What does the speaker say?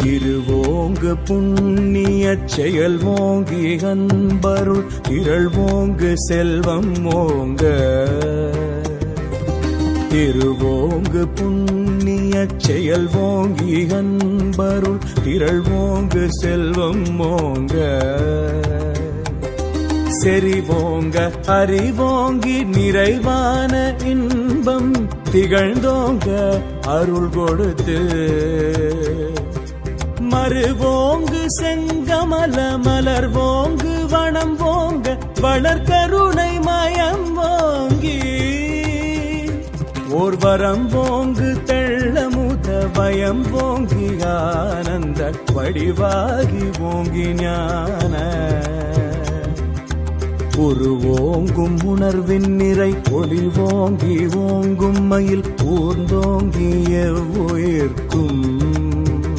திருவோங்கு புண்ணிய செயல் ஓங்கி அன்பருள் திரள் ஓங்கு செல்வம் ஓங்க. திருவோங்கு புண்ணிய செயல் ஓங்கி அன்பருள் திரள் ஓங்கு செல்வம் ஓங்க. செறிவோங்க அறிவோங்கி நிறைவான இன்பம் திகழ்ந்தோங்க அருள் கொடுத்து. மறுவோங்கு செங்கமல மலர்வோங்கு வனம் ஓங்க வளர்கருணை மயம் ஓங்கி. ஓர் வரம் ஓங்கு தெள்ளமுத வயம் ஓங்கி ஆனந்த வடிவாகி ஓங்கி ஞான. உருவோங்கும் உணர்வின் நிறை ஒளி ஓங்கி ஓங்கும் மயில் ஊர்ந்தோங்கிய உயிர்க்கும்.